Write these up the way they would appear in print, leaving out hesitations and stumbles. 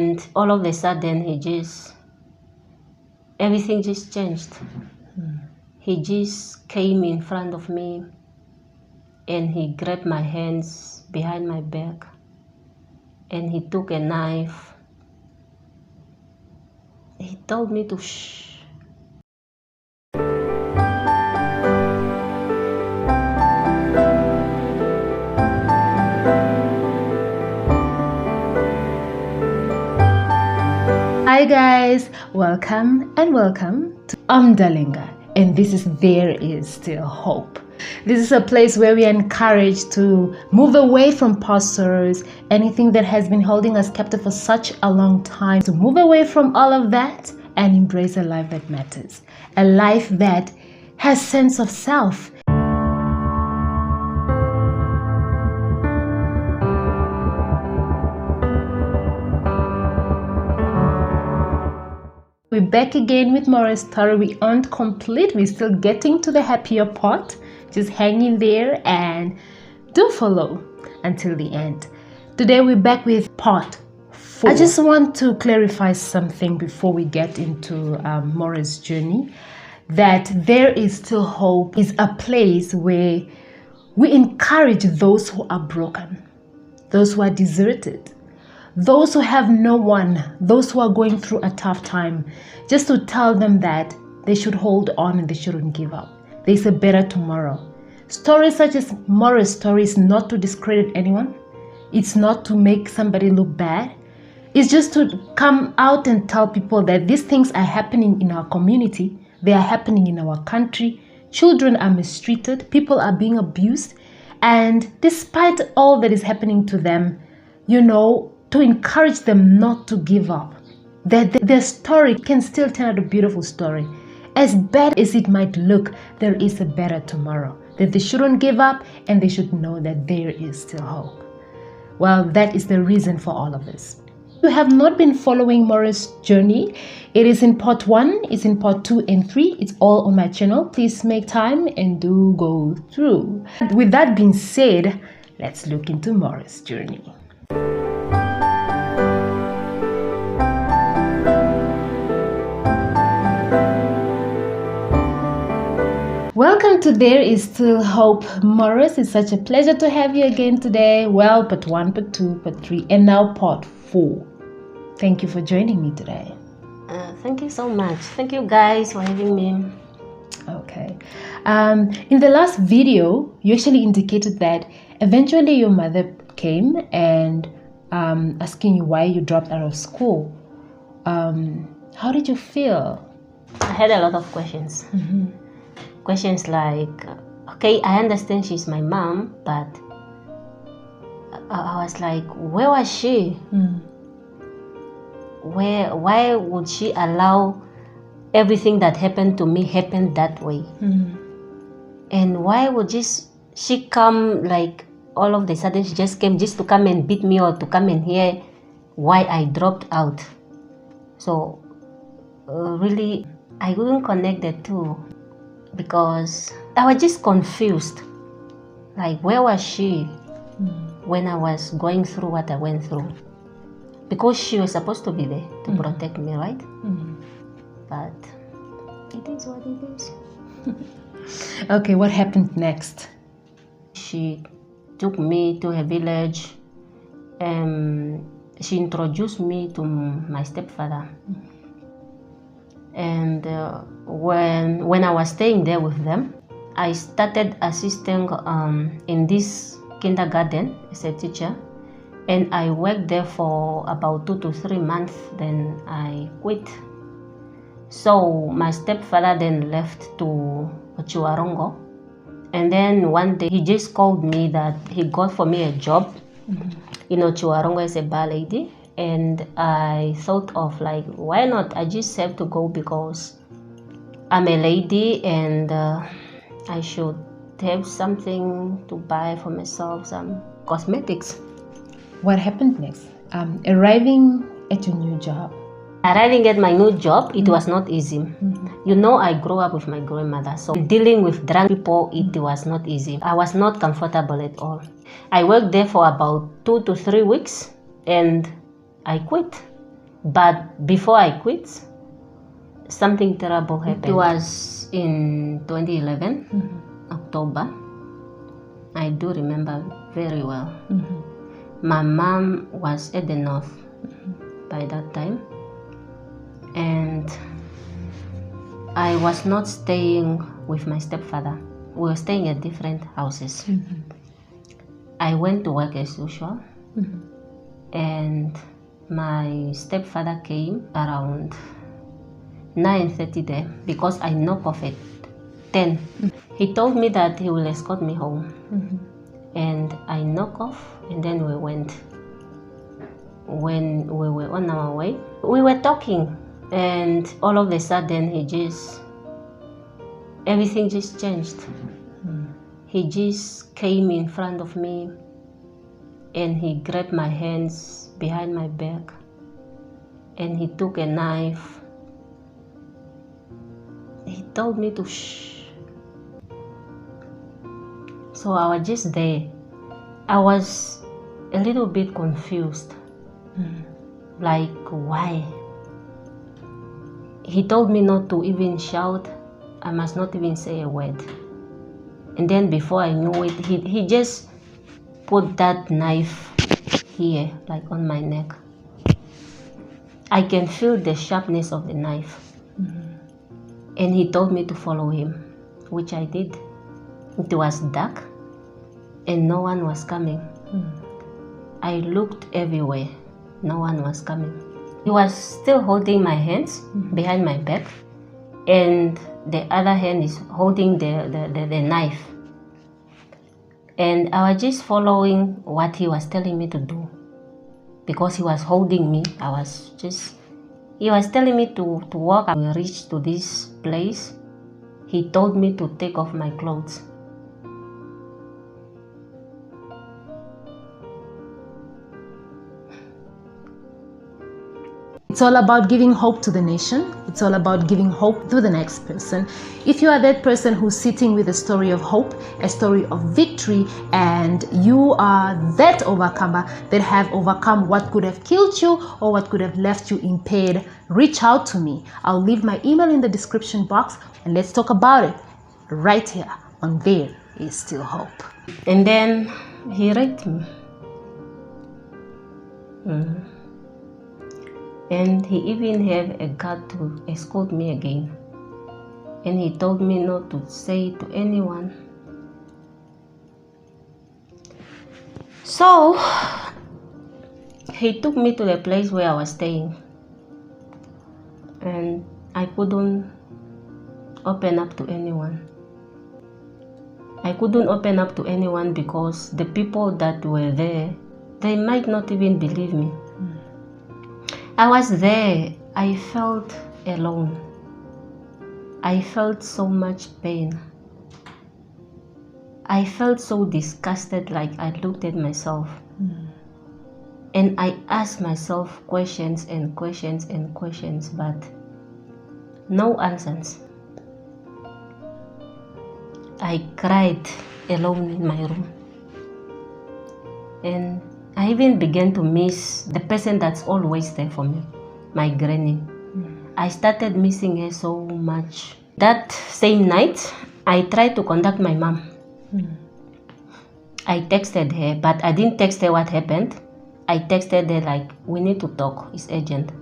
And all of a sudden, everything just changed. He just came in front of me and he grabbed my hands behind my back and he took a knife. He told me to shh. Hi guys, welcome to Dalinga, and this is There Is Still Hope. This is a place where we are encouraged to move away from past sorrows, anything that has been holding us captive for such a long time, to move away from all of that and embrace a life that matters, a life that has sense of self. We're back again with Mora's story. We aren't complete. We're still getting to the happier part. Just hang in there and do follow until the end. Today we're back with part 4. I just want to clarify something before we get into Mora's journey. That There Is Still Hope is a place where we encourage those who are broken, those who are deserted, those who have no one, those who are going through a tough time, just to tell them that they should hold on and they shouldn't give up. There's a better tomorrow. Stories such as Mora's story is not to discredit anyone. It's not to make somebody look bad. It's just to come out and tell people that these things are happening in our community. They are happening in our country. Children are mistreated. People are being abused. And despite all that is happening to them, to encourage them not to give up, that their story can still turn out a beautiful story. As bad as it might look, there is a better tomorrow, that they shouldn't give up and they should know that there is still hope. Well, that is the reason for all of this. If you have not been following Mora's journey, it is in part 1, it's in part 2 and 3. It's all on my channel. Please make time and do go through. With that being said, let's look into Mora's journey. Welcome to There Is Still Hope, Morris. It's such a pleasure to have you again today. Well, part 1, part 2, part 3, and now part 4. Thank you for joining me today. Thank you so much. Thank you guys for having me. Okay. In the last video, you actually indicated that eventually your mother came and asking you why you dropped out of school. How did you feel? I had a lot of questions. Questions like, okay, I understand she's my mom, but I was like, where was she? Why would she allow everything that happened to me happen that way? And why would she come, like all of a sudden she just came just to come and beat me or to come and hear why I dropped out? So really, I couldn't connect the two, because I was just confused. Like, where was she when I was going through what I went through? Because she was supposed to be there to protect me, right? But it is what it is. Okay, what happened next? She took me to her village and she introduced me to my stepfather. And when I was staying there with them, I started assisting in this kindergarten as a teacher, and I worked there for about 2 to 3 months. Then I quit. So my stepfather then left to Ochiwarongo, and then one day he just called me that he got for me a job in Ochiwarongo as a bar lady. And I thought of, like, why not? I just have to go because I'm a lady and I should have something to buy for myself, some cosmetics. What happened next? Arriving at your new job. Arriving at my new job, it was not easy. I grew up with my grandmother, so dealing with drunk people, it was not easy. I was not comfortable at all. I worked there for about 2 to 3 weeks and I quit. But before I quit, something terrible happened. It was in 2011, October. I do remember very well. My mom was at the north by that time, and I was not staying with my stepfather. We were staying at different houses. I went to work as usual, and my stepfather came around 9:30 there because I knocked off at 10. He told me that he will escort me home, and I knocked off, and then we went. When we were on our way, we were talking, and all of a sudden everything just changed. He just came in front of me, and he grabbed my hands behind my back, and he took a knife. He told me to shh. So I was just there. I was a little bit confused. Like, why? He told me not to even shout. I must not even say a word. And then before I knew it, he just put that knife here, like on my neck. I can feel the sharpness of the knife. And he told me to follow him, which I did. It was dark and no one was coming. I looked everywhere. No one was coming. He was still holding my hands behind my back, and the other hand is holding the knife. And I was just following what he was telling me to do, because he was holding me. He was telling me to walk. I will reach to this place. He told me to take off my clothes. It's all about giving hope to the nation. It's all about giving hope to the next person. If you are that person who's sitting with a story of hope, a story of victory, and you are that overcomer that have overcome what could have killed you or what could have left you impaired, reach out to me. I'll leave my email in the description box, and let's talk about it right here on There Is Still Hope. And then he raped me. And he even had a guard to escort me again. And he told me not to say it to anyone. So he took me to the place where I was staying. And I couldn't open up to anyone. I couldn't open up to anyone because the people that were there, they might not even believe me. I was there. I felt alone. I felt so much pain. I felt so disgusted, like I looked at myself. And I asked myself questions and questions and questions, but no answers. I cried alone in my room. And I even began to miss the person that's always there for me, my granny. I started missing her so much. That same night, I tried to contact my mom. I texted her, but I didn't text her what happened. I texted her like, we need to talk, it's urgent.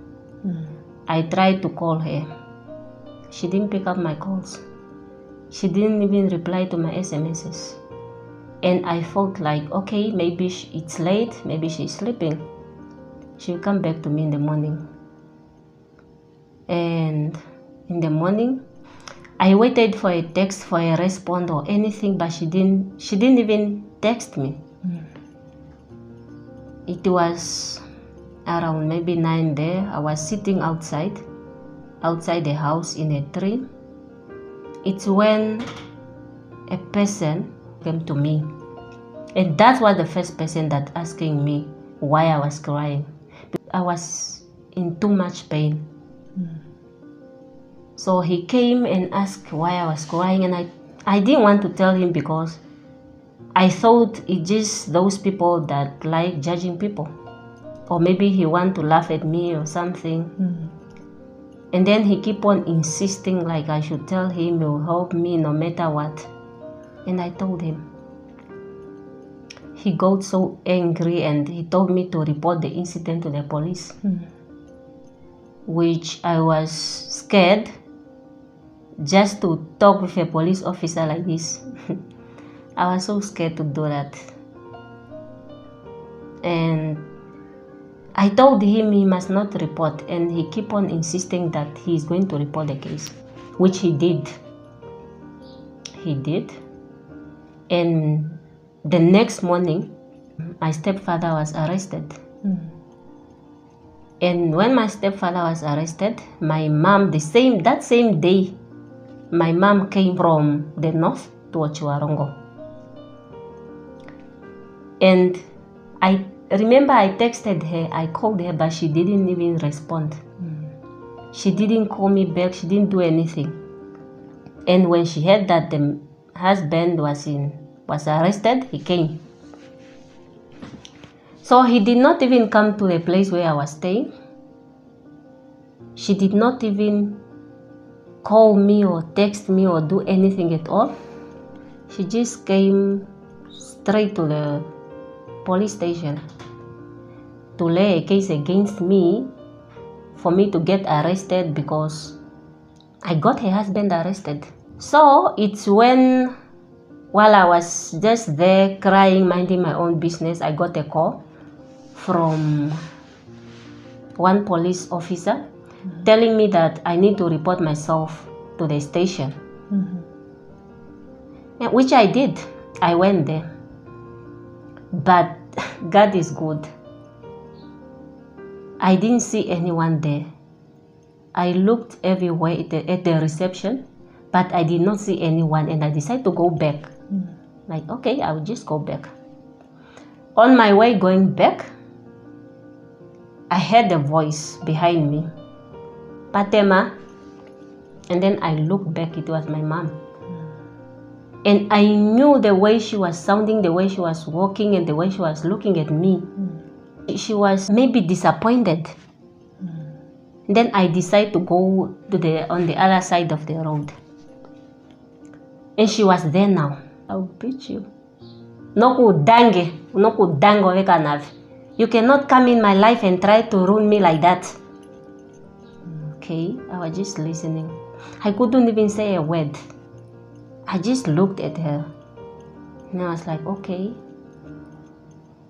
I tried to call her. She didn't pick up my calls. She didn't even reply to my SMSs. And I felt like, okay, maybe it's late, maybe she's sleeping. She'll come back to me in the morning. And in the morning, I waited for a text, for a response or anything, but she didn't even text me. It was around maybe 9 there. I was sitting outside the house in a tree. It's when a person came to me, and that was the first person that asking me why I was crying. I was in too much pain. So he came and asked why I was crying, and I didn't want to tell him because I thought it's just those people that like judging people. or maybe he want to laugh at me or something. And then he keep on insisting like I should tell him he will help me no matter what. And I told him. He got so angry and he told me to report the incident to the police, which I was scared just to talk with a police officer like this. I was so scared to do that. And I told him he must not report, and he kept on insisting that he is going to report the case, which he did. He did. And the next morning, my stepfather was arrested. And when my stepfather was arrested, my mom, that same day, my mom came from the north to Ochuarongo. And I remember I texted her, I called her, but she didn't even respond. She didn't call me back, she didn't do anything. And when she heard that the husband was arrested, he came. So he did not even come to the place where I was staying. She did not even call me or text me or do anything at all. She just came straight to the police station to lay a case against me for me to get arrested because I got her husband arrested. So it's when, while I was just there crying, minding my own business, I got a call from one police officer telling me that I need to report myself to the station. Which I did. I went there. But God is good. I didn't see anyone there. I looked everywhere at the reception, but I did not see anyone, and I decided to go back. Like, okay, I will just go back. On my way going back, I heard a voice behind me, Patema. And then I looked back, it was my mom. And I knew the way she was sounding, the way she was walking, and the way she was looking at me. She was maybe disappointed. Then I decided to go on the other side of the road. And she was there now. I'll beat you. You cannot come in my life and try to ruin me like that. Okay, I was just listening. I couldn't even say a word. I just looked at her. And I was like, okay.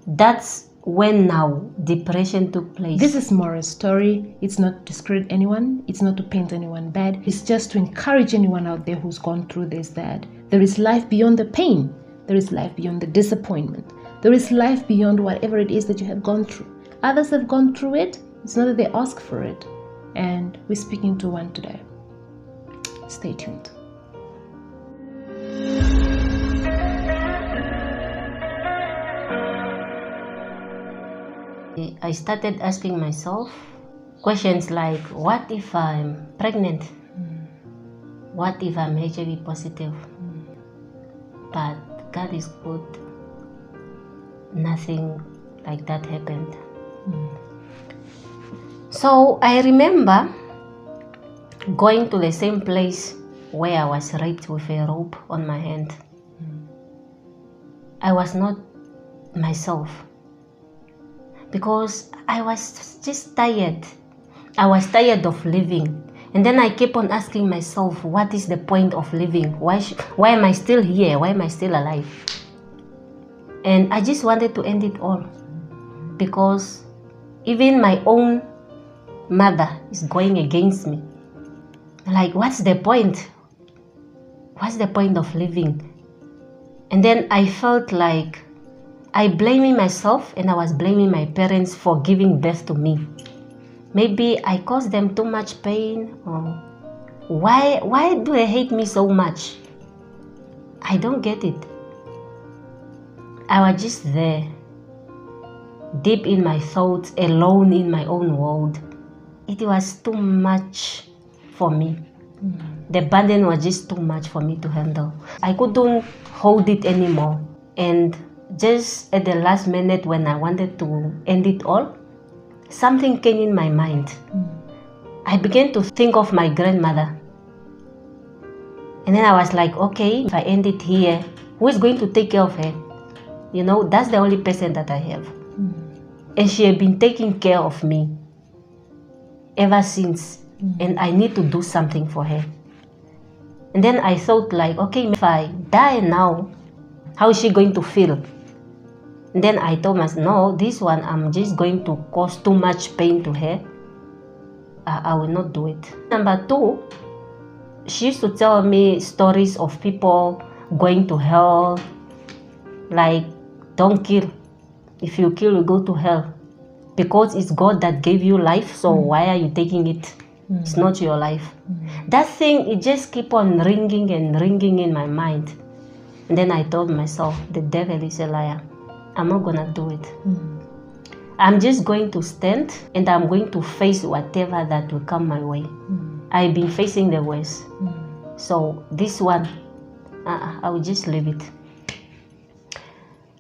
That's when now depression took place. This is Maura's story. It's not to discredit anyone. It's not to paint anyone bad. It's just to encourage anyone out there who's gone through this, that there is life beyond the pain. There is life beyond the disappointment. There is life beyond whatever it is that you have gone through. Others have gone through it. It's not that they ask for it. And we're speaking to one today. Stay tuned. I started asking myself questions like, what if I'm pregnant? What if I'm HIV positive? But God is good. Nothing like that happened. So I remember going to the same place where I was raped with a rope on my hand. I was not myself because I was just tired. I was tired of living. And then I kept on asking myself, what is the point of living? Why am I still here? Why am I still alive? And I just wanted to end it all because even my own mother is going against me. Like, what's the point? What's the point of living? And then I felt like I blaming myself and I was blaming my parents for giving birth to me. Maybe I caused them too much pain, or why do they hate me so much? I don't get it. I was just there, deep in my thoughts, alone in my own world. It was too much for me. The burden was just too much for me to handle. I couldn't hold it anymore. And just at the last minute when I wanted to end it all, something came in my mind. I began to think of my grandmother. And then I was like, okay, if I end it here, who is going to take care of her? You know, that's the only person that I have. And she had been taking care of me ever since. And I need to do something for her. And then I thought like, okay, if I die now, how is she going to feel? And then I told myself, no, this one, I'm just going to cause too much pain to her. I will not do it. Number two, she used to tell me stories of people going to hell, like, don't kill. If you kill, you go to hell. Because it's God that gave you life, so why are you taking it? It's not your life. That thing, it just keep on ringing and ringing in my mind. And then I told myself, the devil is a liar. I'm not gonna do it. I'm just going to stand and I'm going to face whatever that will come my way. I've been facing the worst. So this one, I will just leave it.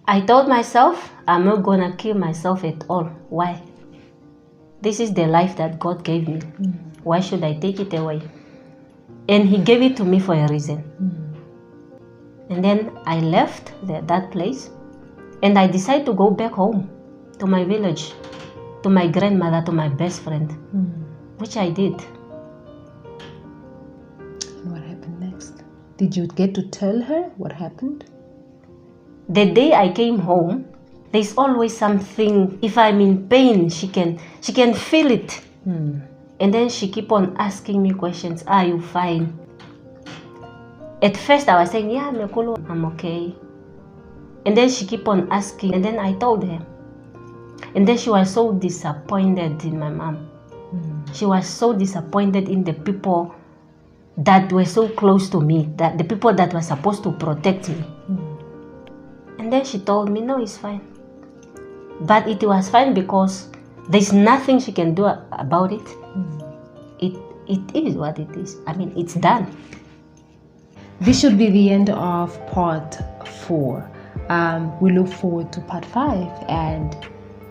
I told myself, I'm not gonna kill myself at all. Why? This is the life that God gave me. Why should I take it away? And He gave it to me for a reason. And then I left that place and I decided to go back home to my village, to my grandmother, to my best friend, which I did. And what happened next? Did you get to tell her what happened? The day I came home, there's always something. If I'm in pain, she can feel it. And then she keep on asking me questions. Are you fine? At first I was saying, yeah, Mekolo, I'm okay. And then she keep on asking. And then I told her. And then she was so disappointed in my mom. She was so disappointed in the people that were so close to me, that the people that were supposed to protect me. And then she told me, no, it's fine. But it was fine because there's nothing she can do about it. It is what it is. I mean, it's done. This should be the end of part 4. We look forward to part 5. And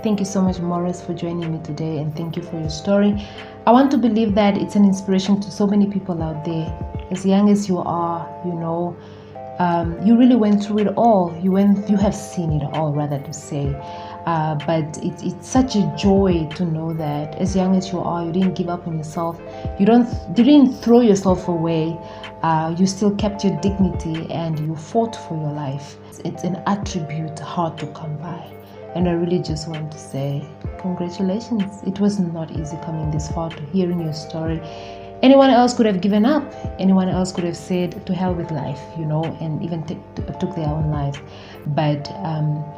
thank you so much, Morris, for joining me today. And thank you for your story. I want to believe that it's an inspiration to so many people out there. As young as you are, you know, you really went through it all. You have seen it all, rather to say. But it's such a joy to know that as young as you are, you didn't give up on yourself. You didn't throw yourself away. You still kept your dignity and you fought for your life. It's an attribute hard to come by. And I really just want to say congratulations. It was not easy coming this far to hearing your story. Anyone else could have given up. Anyone else could have said to hell with life, you know, and even took their own life. But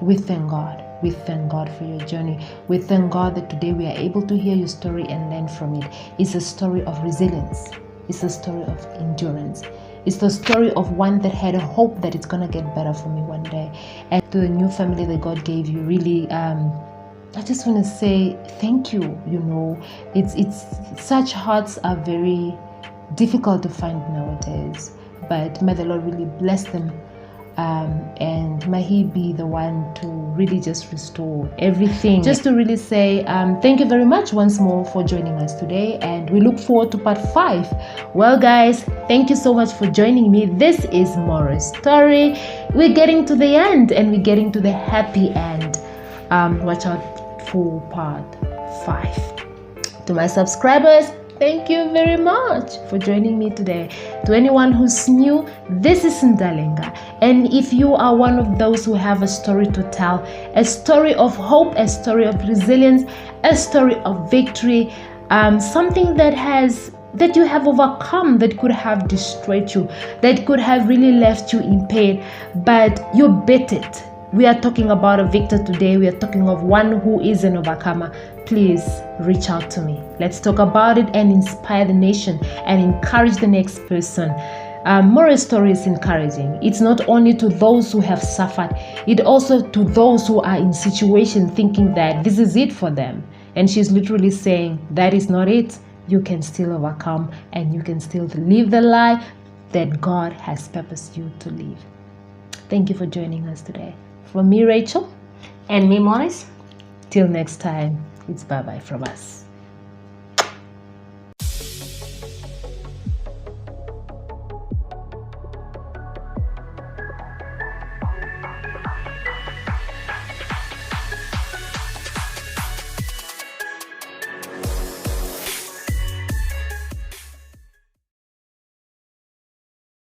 we thank God. We thank God for your journey. We thank God that today we are able to hear your story and learn from it. It's a story of resilience. It's a story of endurance. It's the story of one that had a hope that it's going to get better for me one day. And to the new family that God gave you, really, I just want to say thank you. You know, it's such hearts are very difficult to find nowadays. But may the Lord really bless them. And may He be the one to really just restore everything. Just to really say thank you very much once more for joining us today, and we look forward to part 5. Well guys, thank you so much for joining me. This is Morris' story. We're getting to the end, and we're getting to the happy end. Watch out for part 5. To my subscribers, thank you very much for joining me today. To anyone who's new, this is Ndalenga. And if you are one of those who have a story to tell, a story of hope, a story of resilience, a story of victory, something that you have overcome that could have destroyed you, that could have really left you in pain, but you beat it. We are talking about a victor today. We are talking of one who is an overcomer. Please reach out to me. Let's talk about it and inspire the nation and encourage the next person. Morris' story is encouraging. It's not only to those who have suffered, it also to those who are in situation thinking that this is it for them. And she's literally saying that is not it. You can still overcome and you can still live the life that God has purposed you to live. Thank you for joining us today. From me, Rachel. And me, Morris. Till next time. It's bye bye from us.